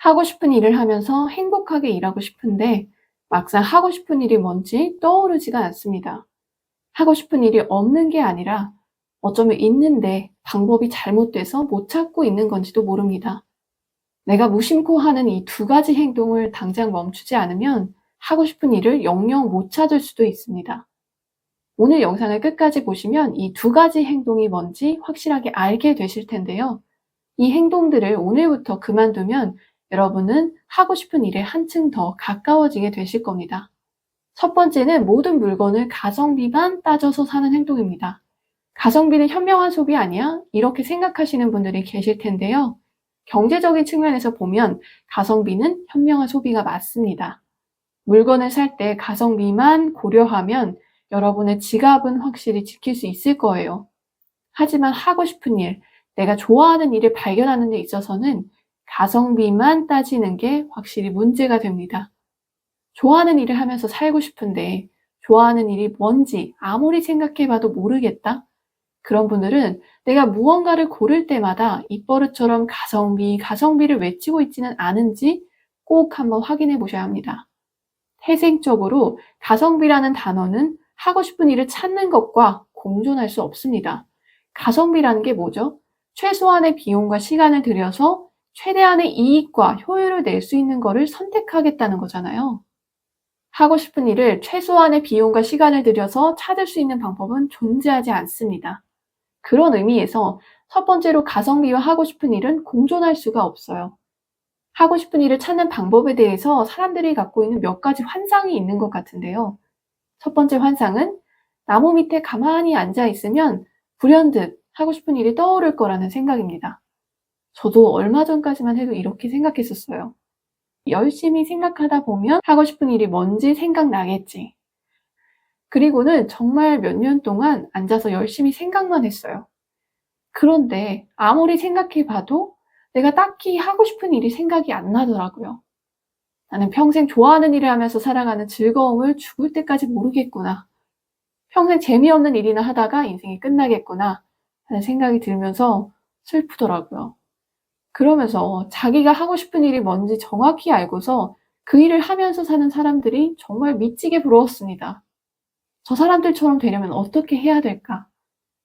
하고 싶은 일을 하면서 행복하게 일하고 싶은데 막상 하고 싶은 일이 뭔지 떠오르지가 않습니다. 하고 싶은 일이 없는 게 아니라 어쩌면 있는데 방법이 잘못돼서 못 찾고 있는 건지도 모릅니다. 내가 무심코 하는 이 두 가지 행동을 당장 멈추지 않으면 하고 싶은 일을 영영 못 찾을 수도 있습니다. 오늘 영상을 끝까지 보시면 이 두 가지 행동이 뭔지 확실하게 알게 되실 텐데요. 이 행동들을 오늘부터 그만두면 여러분은 하고 싶은 일에 한층 더 가까워지게 되실 겁니다. 첫 번째는 모든 물건을 가성비만 따져서 사는 행동입니다. 가성비는 현명한 소비 아니야? 이렇게 생각하시는 분들이 계실 텐데요. 경제적인 측면에서 보면 가성비는 현명한 소비가 맞습니다. 물건을 살 때 가성비만 고려하면 여러분의 지갑은 확실히 지킬 수 있을 거예요. 하지만 하고 싶은 일, 내가 좋아하는 일을 발견하는 데 있어서는 가성비만 따지는 게 확실히 문제가 됩니다. 좋아하는 일을 하면서 살고 싶은데 좋아하는 일이 뭔지 아무리 생각해봐도 모르겠다? 그런 분들은 내가 무언가를 고를 때마다 입버릇처럼 가성비를 외치고 있지는 않은지 꼭 한번 확인해 보셔야 합니다. 태생적으로 가성비라는 단어는 하고 싶은 일을 찾는 것과 공존할 수 없습니다. 가성비라는 게 뭐죠? 최소한의 비용과 시간을 들여서 최대한의 이익과 효율을 낼 수 있는 것을 선택하겠다는 거잖아요. 하고 싶은 일을 최소한의 비용과 시간을 들여서 찾을 수 있는 방법은 존재하지 않습니다. 그런 의미에서 첫 번째로 가성비와 하고 싶은 일은 공존할 수가 없어요. 하고 싶은 일을 찾는 방법에 대해서 사람들이 갖고 있는 몇 가지 환상이 있는 것 같은데요. 첫 번째 환상은 나무 밑에 가만히 앉아 있으면 불현듯 하고 싶은 일이 떠오를 거라는 생각입니다. 저도 얼마 전까지만 해도 이렇게 생각했었어요. 열심히 생각하다 보면 하고 싶은 일이 뭔지 생각나겠지. 그리고는 정말 몇 년 동안 앉아서 열심히 생각만 했어요. 그런데 아무리 생각해 봐도 내가 딱히 하고 싶은 일이 생각이 안 나더라고요. 나는 평생 좋아하는 일을 하면서 살아가는 즐거움을 죽을 때까지 모르겠구나. 평생 재미없는 일이나 하다가 인생이 끝나겠구나 하는 생각이 들면서 슬프더라고요. 그러면서 자기가 하고 싶은 일이 뭔지 정확히 알고서 그 일을 하면서 사는 사람들이 정말 미치게 부러웠습니다. 저 사람들처럼 되려면 어떻게 해야 될까?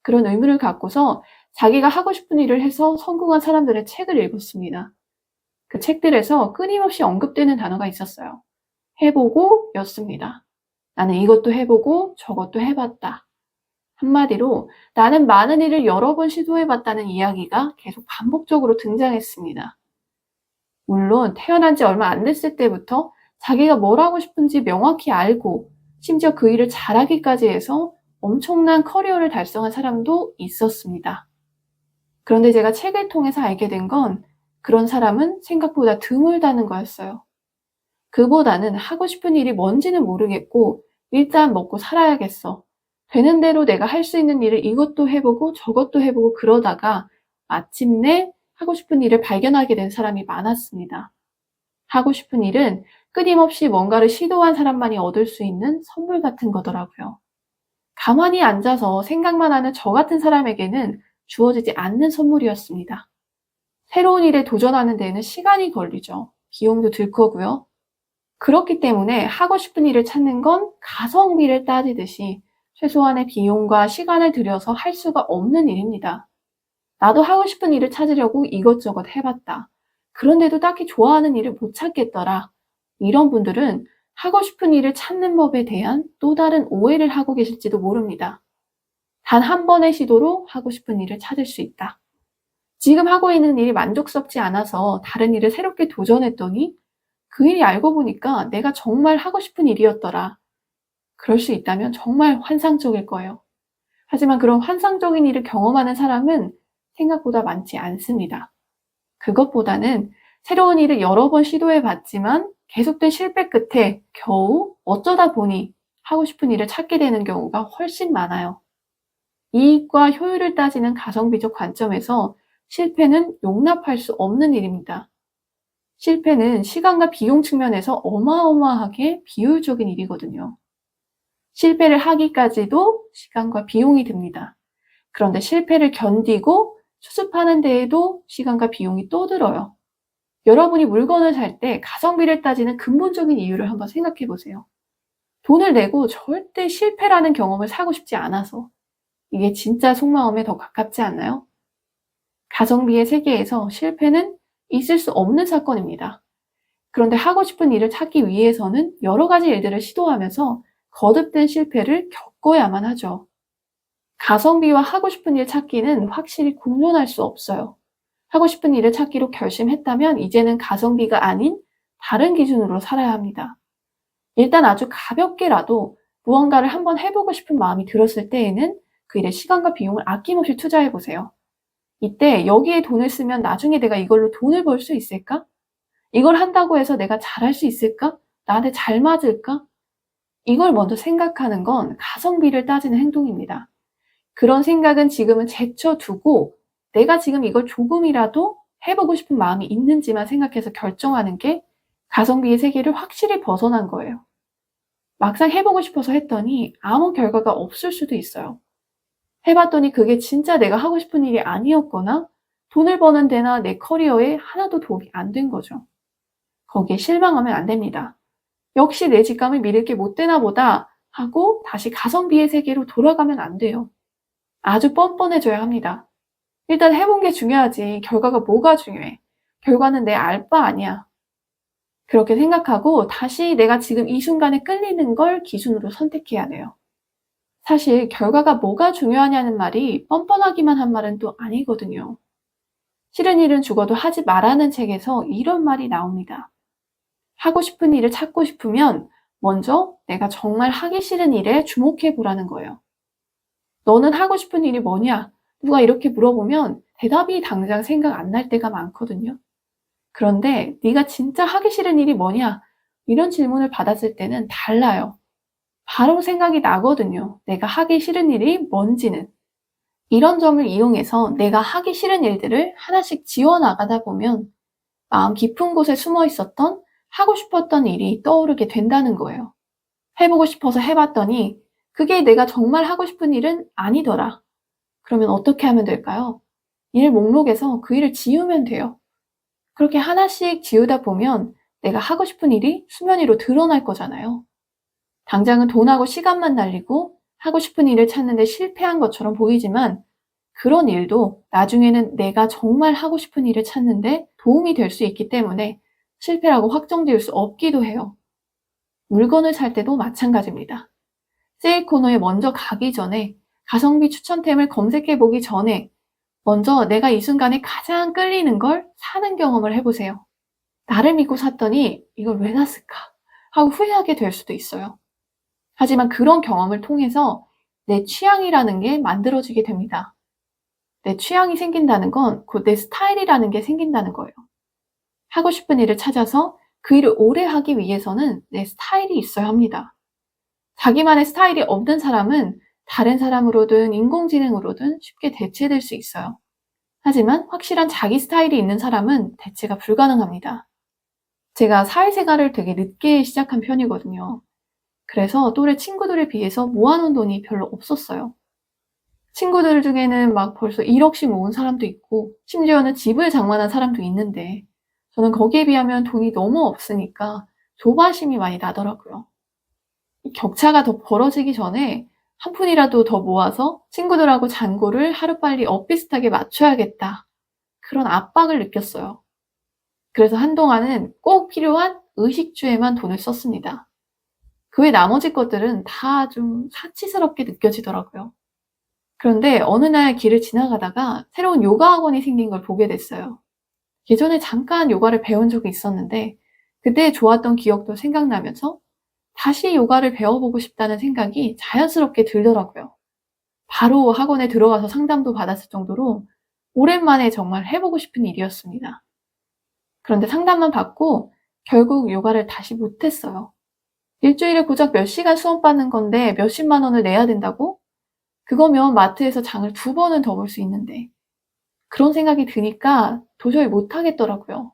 그런 의문을 갖고서 자기가 하고 싶은 일을 해서 성공한 사람들의 책을 읽었습니다. 그 책들에서 끊임없이 언급되는 단어가 있었어요. 해보고 였습니다. 나는 이것도 해보고 저것도 해봤다. 한마디로 나는 많은 일을 여러 번 시도해봤다는 이야기가 계속 반복적으로 등장했습니다. 물론 태어난 지 얼마 안 됐을 때부터 자기가 뭘 하고 싶은지 명확히 알고 심지어 그 일을 잘하기까지 해서 엄청난 커리어를 달성한 사람도 있었습니다. 그런데 제가 책을 통해서 알게 된 건 그런 사람은 생각보다 드물다는 거였어요. 그보다는 하고 싶은 일이 뭔지는 모르겠고 일단 먹고 살아야겠어. 되는 대로 내가 할 수 있는 일을 이것도 해보고 저것도 해보고 그러다가 마침내 하고 싶은 일을 발견하게 된 사람이 많았습니다. 하고 싶은 일은 끊임없이 뭔가를 시도한 사람만이 얻을 수 있는 선물 같은 거더라고요. 가만히 앉아서 생각만 하는 저 같은 사람에게는 주어지지 않는 선물이었습니다. 새로운 일에 도전하는 데에는 시간이 걸리죠. 비용도 들 거고요. 그렇기 때문에 하고 싶은 일을 찾는 건 가성비를 따지듯이 최소한의 비용과 시간을 들여서 할 수가 없는 일입니다. 나도 하고 싶은 일을 찾으려고 이것저것 해봤다. 그런데도 딱히 좋아하는 일을 못 찾겠더라. 이런 분들은 하고 싶은 일을 찾는 법에 대한 또 다른 오해를 하고 계실지도 모릅니다. 단 한 번의 시도로 하고 싶은 일을 찾을 수 있다. 지금 하고 있는 일이 만족스럽지 않아서 다른 일을 새롭게 도전했더니 그 일이 알고 보니까 내가 정말 하고 싶은 일이었더라. 그럴 수 있다면 정말 환상적일 거예요. 하지만 그런 환상적인 일을 경험하는 사람은 생각보다 많지 않습니다. 그것보다는 새로운 일을 여러 번 시도해 봤지만 계속된 실패 끝에 겨우 어쩌다 보니 하고 싶은 일을 찾게 되는 경우가 훨씬 많아요. 이익과 효율을 따지는 가성비적 관점에서 실패는 용납할 수 없는 일입니다. 실패는 시간과 비용 측면에서 어마어마하게 비효율적인 일이거든요. 실패를 하기까지도 시간과 비용이 듭니다. 그런데 실패를 견디고 수습하는 데에도 시간과 비용이 또 들어요. 여러분이 물건을 살 때 가성비를 따지는 근본적인 이유를 한번 생각해 보세요. 돈을 내고 절대 실패라는 경험을 사고 싶지 않아서. 이게 진짜 속마음에 더 가깝지 않나요? 가성비의 세계에서 실패는 있을 수 없는 사건입니다. 그런데 하고 싶은 일을 찾기 위해서는 여러 가지 일들을 시도하면서 거듭된 실패를 겪어야만 하죠. 가성비와 하고 싶은 일 찾기는 확실히 공존할 수 없어요. 하고 싶은 일을 찾기로 결심했다면 이제는 가성비가 아닌 다른 기준으로 살아야 합니다. 일단 아주 가볍게라도 무언가를 한번 해보고 싶은 마음이 들었을 때에는 그 일에 시간과 비용을 아낌없이 투자해 보세요. 이때 여기에 돈을 쓰면 나중에 내가 이걸로 돈을 벌 수 있을까? 이걸 한다고 해서 내가 잘할 수 있을까? 나한테 잘 맞을까? 이걸 먼저 생각하는 건 가성비를 따지는 행동입니다. 그런 생각은 지금은 제쳐두고 내가 지금 이걸 조금이라도 해보고 싶은 마음이 있는지만 생각해서 결정하는 게 가성비의 세계를 확실히 벗어난 거예요. 막상 해보고 싶어서 했더니 아무 결과가 없을 수도 있어요. 해봤더니 그게 진짜 내가 하고 싶은 일이 아니었거나 돈을 버는 데나 내 커리어에 하나도 도움이 안 된 거죠. 거기에 실망하면 안 됩니다. 역시 내 직감을 믿을 게 못 되나 보다 하고 다시 가성비의 세계로 돌아가면 안 돼요. 아주 뻔뻔해져야 합니다. 일단 해본 게 중요하지 결과가 뭐가 중요해. 결과는 내 알 바 아니야. 그렇게 생각하고 다시 내가 지금 이 순간에 끌리는 걸 기준으로 선택해야 돼요. 사실 결과가 뭐가 중요하냐는 말이 뻔뻔하기만 한 말은 또 아니거든요. 싫은 일은 죽어도 하지 말라는 책에서 이런 말이 나옵니다. 하고 싶은 일을 찾고 싶으면 먼저 내가 정말 하기 싫은 일에 주목해 보라는 거예요. 너는 하고 싶은 일이 뭐냐? 누가 이렇게 물어보면 대답이 당장 생각 안 날 때가 많거든요. 그런데 네가 진짜 하기 싫은 일이 뭐냐? 이런 질문을 받았을 때는 달라요. 바로 생각이 나거든요. 내가 하기 싫은 일이 뭔지는. 이런 점을 이용해서 내가 하기 싫은 일들을 하나씩 지워나가다 보면 마음 깊은 곳에 숨어 있었던 하고 싶었던 일이 떠오르게 된다는 거예요. 해보고 싶어서 해봤더니 그게 내가 정말 하고 싶은 일은 아니더라. 그러면 어떻게 하면 될까요? 일 목록에서 그 일을 지우면 돼요. 그렇게 하나씩 지우다 보면 내가 하고 싶은 일이 수면 위로 드러날 거잖아요. 당장은 돈하고 시간만 날리고 하고 싶은 일을 찾는데 실패한 것처럼 보이지만 그런 일도 나중에는 내가 정말 하고 싶은 일을 찾는데 도움이 될 수 있기 때문에 실패라고 확정지을 수 없기도 해요. 물건을 살 때도 마찬가지입니다. 세일 코너에 먼저 가기 전에 가성비 추천템을 검색해 보기 전에 먼저 내가 이 순간에 가장 끌리는 걸 사는 경험을 해보세요. 나를 믿고 샀더니 이걸 왜 샀을까 하고 후회하게 될 수도 있어요. 하지만 그런 경험을 통해서 내 취향이라는 게 만들어지게 됩니다. 내 취향이 생긴다는 건 곧 내 스타일이라는 게 생긴다는 거예요. 하고 싶은 일을 찾아서 그 일을 오래 하기 위해서는 내 스타일이 있어야 합니다. 자기만의 스타일이 없는 사람은 다른 사람으로든 인공지능으로든 쉽게 대체될 수 있어요. 하지만 확실한 자기 스타일이 있는 사람은 대체가 불가능합니다. 제가 사회생활을 되게 늦게 시작한 편이거든요. 그래서 또래 친구들에 비해서 모아놓은 돈이 별로 없었어요. 친구들 중에는 막 벌써 1억씩 모은 사람도 있고 심지어는 집을 장만한 사람도 있는데 저는 거기에 비하면 돈이 너무 없으니까 조바심이 많이 나더라고요. 이 격차가 더 벌어지기 전에 한 푼이라도 더 모아서 친구들하고 잔고를 하루빨리 엇비슷하게 맞춰야겠다. 그런 압박을 느꼈어요. 그래서 한동안은 꼭 필요한 의식주에만 돈을 썼습니다. 그 외 나머지 것들은 다 좀 사치스럽게 느껴지더라고요. 그런데 어느 날 길을 지나가다가 새로운 요가 학원이 생긴 걸 보게 됐어요. 예전에 잠깐 요가를 배운 적이 있었는데 그때 좋았던 기억도 생각나면서 다시 요가를 배워보고 싶다는 생각이 자연스럽게 들더라고요. 바로 학원에 들어가서 상담도 받았을 정도로 오랜만에 정말 해보고 싶은 일이었습니다. 그런데 상담만 받고 결국 요가를 다시 못했어요. 일주일에 고작 몇 시간 수업받는 건데 몇십만 원을 내야 된다고? 그거면 마트에서 장을 2번은 더 볼 수 있는데. 그런 생각이 드니까 도저히 못하겠더라고요.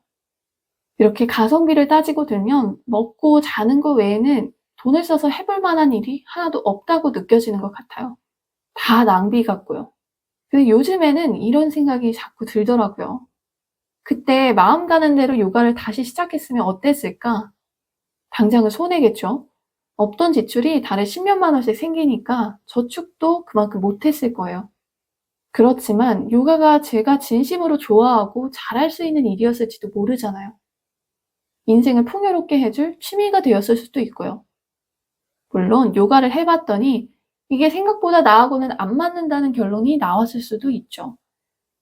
이렇게 가성비를 따지고 들면 먹고 자는 거 외에는 돈을 써서 해볼 만한 일이 하나도 없다고 느껴지는 것 같아요. 다 낭비 같고요. 근데 요즘에는 이런 생각이 자꾸 들더라고요. 그때 마음 가는 대로 요가를 다시 시작했으면 어땠을까? 당장은 손해겠죠. 없던 지출이 달에 10몇만 원씩 생기니까 저축도 그만큼 못했을 거예요. 그렇지만 요가가 제가 진심으로 좋아하고 잘할 수 있는 일이었을지도 모르잖아요. 인생을 풍요롭게 해줄 취미가 되었을 수도 있고요. 물론 요가를 해봤더니 이게 생각보다 나하고는 안 맞는다는 결론이 나왔을 수도 있죠.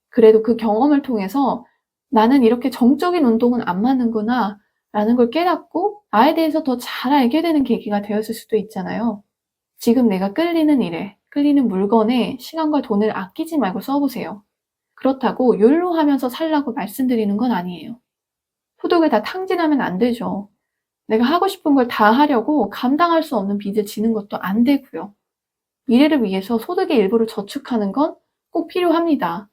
그래도 그 경험을 통해서 나는 이렇게 정적인 운동은 안 맞는구나 라는 걸 깨닫고 나에 대해서 더 잘 알게 되는 계기가 되었을 수도 있잖아요. 지금 내가 끌리는 일에, 끌리는 물건에 시간과 돈을 아끼지 말고 써보세요. 그렇다고 욜로하면서 살라고 말씀드리는 건 아니에요. 소득을 다 탕진하면 안 되죠. 내가 하고 싶은 걸 다 하려고 감당할 수 없는 빚을 지는 것도 안 되고요. 미래를 위해서 소득의 일부를 저축하는 건 꼭 필요합니다.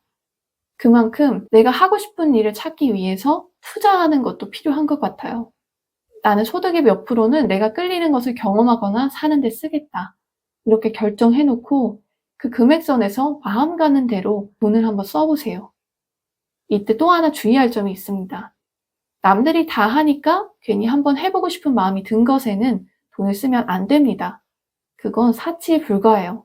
그만큼 내가 하고 싶은 일을 찾기 위해서 투자하는 것도 필요한 것 같아요. 나는 소득의 몇 프로는 내가 끌리는 것을 경험하거나 사는 데 쓰겠다. 이렇게 결정해놓고 그 금액선에서 마음 가는 대로 돈을 한번 써보세요. 이때 또 하나 주의할 점이 있습니다. 남들이 다 하니까 괜히 한번 해보고 싶은 마음이 든 것에는 돈을 쓰면 안 됩니다. 그건 사치에 불과해요.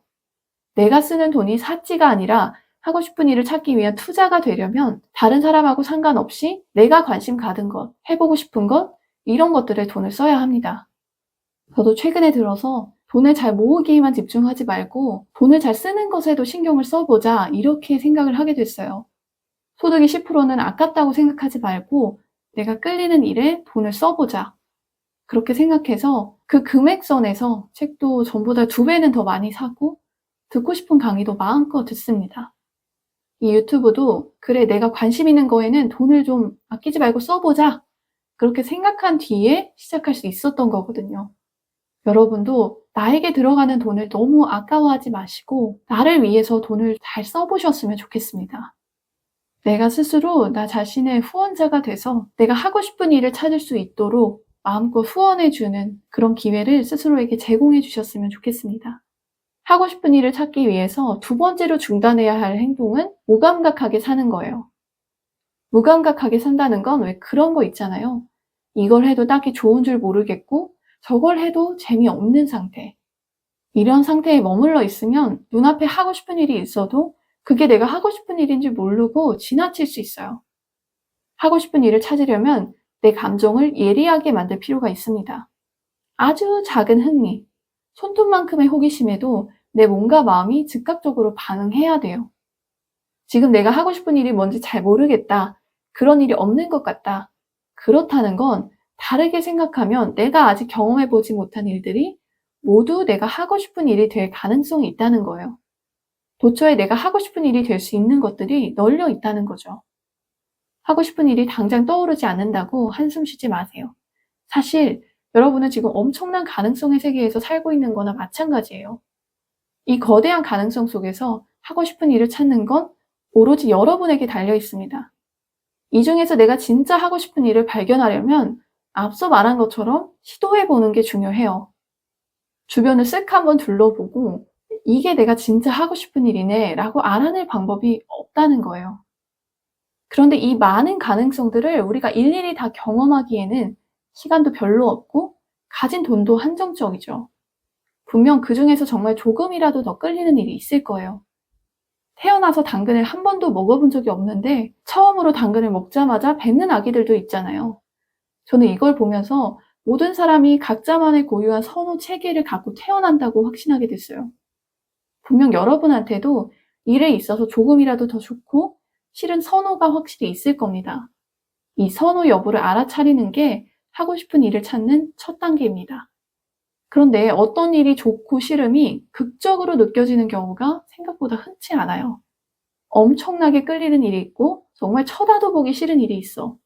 내가 쓰는 돈이 사치가 아니라 하고 싶은 일을 찾기 위한 투자가 되려면 다른 사람하고 상관없이 내가 관심 가든 것, 해보고 싶은 것, 이런 것들에 돈을 써야 합니다. 저도 최근에 들어서 돈을 잘 모으기에만 집중하지 말고 돈을 잘 쓰는 것에도 신경을 써보자 이렇게 생각을 하게 됐어요. 소득의 10%는 아깝다고 생각하지 말고 내가 끌리는 일에 돈을 써보자. 그렇게 생각해서 그 금액선에서 책도 전보다 2배는 더 많이 사고 듣고 싶은 강의도 마음껏 듣습니다. 이 유튜브도 그래 내가 관심 있는 거에는 돈을 좀 아끼지 말고 써보자. 그렇게 생각한 뒤에 시작할 수 있었던 거거든요. 여러분도 나에게 들어가는 돈을 너무 아까워하지 마시고 나를 위해서 돈을 잘 써보셨으면 좋겠습니다. 내가 스스로 나 자신의 후원자가 돼서 내가 하고 싶은 일을 찾을 수 있도록 마음껏 후원해주는 그런 기회를 스스로에게 제공해 주셨으면 좋겠습니다. 하고 싶은 일을 찾기 위해서 2번째로 중단해야 할 행동은 무감각하게 사는 거예요. 무감각하게 산다는 건 왜 그런 거 있잖아요. 이걸 해도 딱히 좋은 줄 모르겠고 저걸 해도 재미없는 상태. 이런 상태에 머물러 있으면 눈앞에 하고 싶은 일이 있어도 그게 내가 하고 싶은 일인지 모르고 지나칠 수 있어요. 하고 싶은 일을 찾으려면 내 감정을 예리하게 만들 필요가 있습니다. 아주 작은 흥미, 손톱만큼의 호기심에도 내 몸과 마음이 즉각적으로 반응해야 돼요. 지금 내가 하고 싶은 일이 뭔지 잘 모르겠다. 그런 일이 없는 것 같다. 그렇다는 건 다르게 생각하면 내가 아직 경험해보지 못한 일들이 모두 내가 하고 싶은 일이 될 가능성이 있다는 거예요. 도처에 내가 하고 싶은 일이 될 수 있는 것들이 널려 있다는 거죠. 하고 싶은 일이 당장 떠오르지 않는다고 한숨 쉬지 마세요. 사실 여러분은 지금 엄청난 가능성의 세계에서 살고 있는 거나 마찬가지예요. 이 거대한 가능성 속에서 하고 싶은 일을 찾는 건 오로지 여러분에게 달려 있습니다. 이 중에서 내가 진짜 하고 싶은 일을 발견하려면 앞서 말한 것처럼 시도해보는 게 중요해요. 주변을 쓱 한번 둘러보고 이게 내가 진짜 하고 싶은 일이네 라고 알아낼 방법이 없다는 거예요. 그런데 이 많은 가능성들을 우리가 일일이 다 경험하기에는 시간도 별로 없고 가진 돈도 한정적이죠. 분명 그 중에서 정말 조금이라도 더 끌리는 일이 있을 거예요. 태어나서 당근을 한 번도 먹어본 적이 없는데 처음으로 당근을 먹자마자 뱉는 아기들도 있잖아요. 저는 이걸 보면서 모든 사람이 각자만의 고유한 선호 체계를 갖고 태어난다고 확신하게 됐어요. 분명 여러분한테도 일에 있어서 조금이라도 더 좋고 실은 선호가 확실히 있을 겁니다. 이 선호 여부를 알아차리는 게 하고 싶은 일을 찾는 첫 단계입니다. 그런데 어떤 일이 좋고 싫음이 극적으로 느껴지는 경우가 생각보다 흔치 않아요. 엄청나게 끌리는 일이 있고 정말 쳐다도 보기 싫은 일이 있어.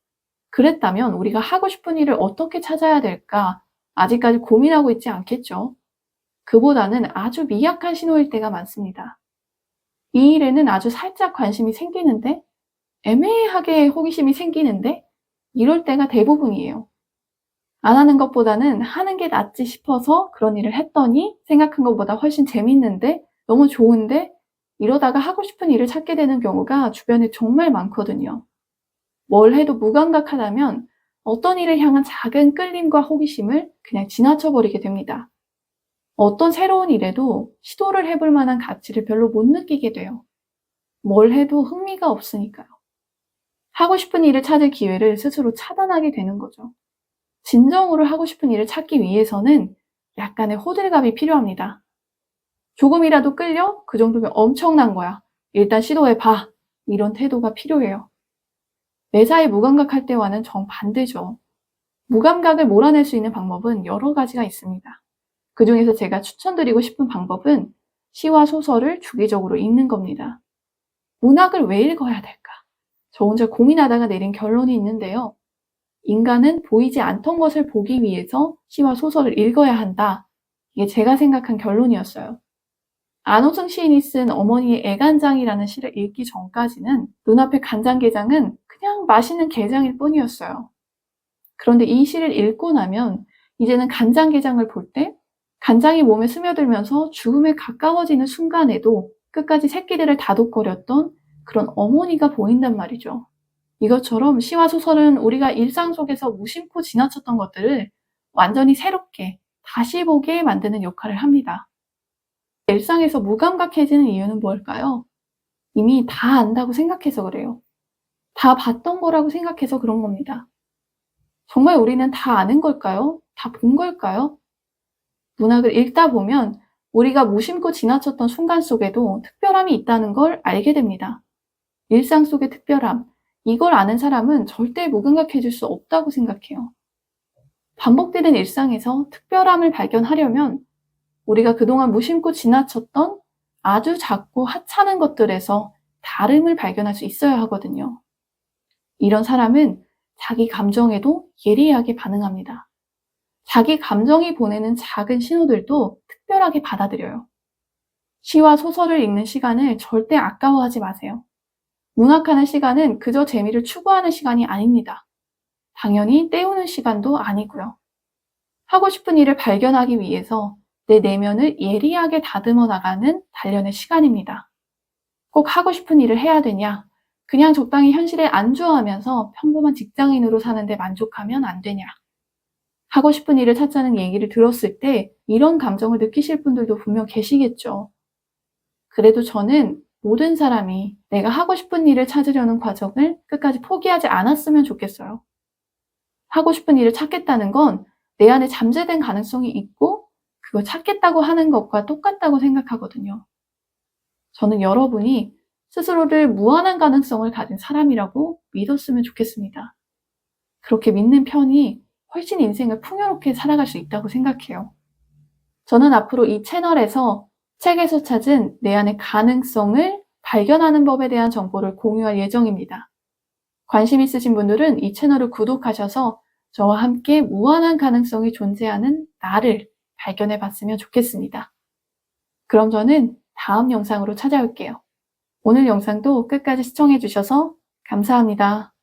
그랬다면 우리가 하고 싶은 일을 어떻게 찾아야 될까 아직까지 고민하고 있지 않겠죠. 그보다는 아주 미약한 신호일 때가 많습니다. 이 일에는 아주 살짝 관심이 생기는데 애매하게 호기심이 생기는데 이럴 때가 대부분이에요. 안 하는 것보다는 하는 게 낫지 싶어서 그런 일을 했더니 생각한 것보다 훨씬 재밌는데 너무 좋은데 이러다가 하고 싶은 일을 찾게 되는 경우가 주변에 정말 많거든요. 뭘 해도 무감각하다면 어떤 일을 향한 작은 끌림과 호기심을 그냥 지나쳐버리게 됩니다. 어떤 새로운 일에도 시도를 해볼 만한 가치를 별로 못 느끼게 돼요. 뭘 해도 흥미가 없으니까요. 하고 싶은 일을 찾을 기회를 스스로 차단하게 되는 거죠. 진정으로 하고 싶은 일을 찾기 위해서는 약간의 호들갑이 필요합니다. 조금이라도 끌려? 그 정도면 엄청난 거야. 일단 시도해봐. 이런 태도가 필요해요. 매사에 무감각할 때와는 정반대죠. 무감각을 몰아낼 수 있는 방법은 여러 가지가 있습니다. 그중에서 제가 추천드리고 싶은 방법은 시와 소설을 주기적으로 읽는 겁니다. 문학을 왜 읽어야 될까? 저 혼자 고민하다가 내린 결론이 있는데요. 인간은 보이지 않던 것을 보기 위해서 시와 소설을 읽어야 한다. 이게 제가 생각한 결론이었어요. 안호승 시인이 쓴 어머니의 애간장이라는 시를 읽기 전까지는 눈앞의 간장게장은 그냥 맛있는 게장일 뿐이었어요. 그런데 이 시를 읽고 나면 이제는 간장게장을 볼 때 간장이 몸에 스며들면서 죽음에 가까워지는 순간에도 끝까지 새끼들을 다독거렸던 그런 어머니가 보인단 말이죠. 이것처럼 시와 소설은 우리가 일상 속에서 무심코 지나쳤던 것들을 완전히 새롭게 다시 보게 만드는 역할을 합니다. 일상에서 무감각해지는 이유는 뭘까요? 이미 다 안다고 생각해서 그래요. 다 봤던 거라고 생각해서 그런 겁니다. 정말 우리는 다 아는 걸까요? 다 본 걸까요? 문학을 읽다 보면 우리가 무심코 지나쳤던 순간 속에도 특별함이 있다는 걸 알게 됩니다. 일상 속의 특별함, 이걸 아는 사람은 절대 무감각해질 수 없다고 생각해요. 반복되는 일상에서 특별함을 발견하려면 우리가 그동안 무심코 지나쳤던 아주 작고 하찮은 것들에서 다름을 발견할 수 있어야 하거든요. 이런 사람은 자기 감정에도 예리하게 반응합니다. 자기 감정이 보내는 작은 신호들도 특별하게 받아들여요. 시와 소설을 읽는 시간을 절대 아까워하지 마세요. 문학하는 시간은 그저 재미를 추구하는 시간이 아닙니다. 당연히 때우는 시간도 아니고요. 하고 싶은 일을 발견하기 위해서 내 내면을 예리하게 다듬어 나가는 단련의 시간입니다. 꼭 하고 싶은 일을 해야 되냐? 그냥 적당히 현실에 안주하면서 평범한 직장인으로 사는데 만족하면 안 되냐? 하고 싶은 일을 찾자는 얘기를 들었을 때 이런 감정을 느끼실 분들도 분명 계시겠죠. 그래도 저는 모든 사람이 내가 하고 싶은 일을 찾으려는 과정을 끝까지 포기하지 않았으면 좋겠어요. 하고 싶은 일을 찾겠다는 건 내 안에 잠재된 가능성이 있고 그걸 찾겠다고 하는 것과 똑같다고 생각하거든요. 저는 여러분이 스스로를 무한한 가능성을 가진 사람이라고 믿었으면 좋겠습니다. 그렇게 믿는 편이 훨씬 인생을 풍요롭게 살아갈 수 있다고 생각해요. 저는 앞으로 이 채널에서 책에서 찾은 내 안의 가능성을 발견하는 법에 대한 정보를 공유할 예정입니다. 관심 있으신 분들은 이 채널을 구독하셔서 저와 함께 무한한 가능성이 존재하는 나를 발견해 봤으면 좋겠습니다. 그럼 저는 다음 영상으로 찾아올게요. 오늘 영상도 끝까지 시청해 주셔서 감사합니다.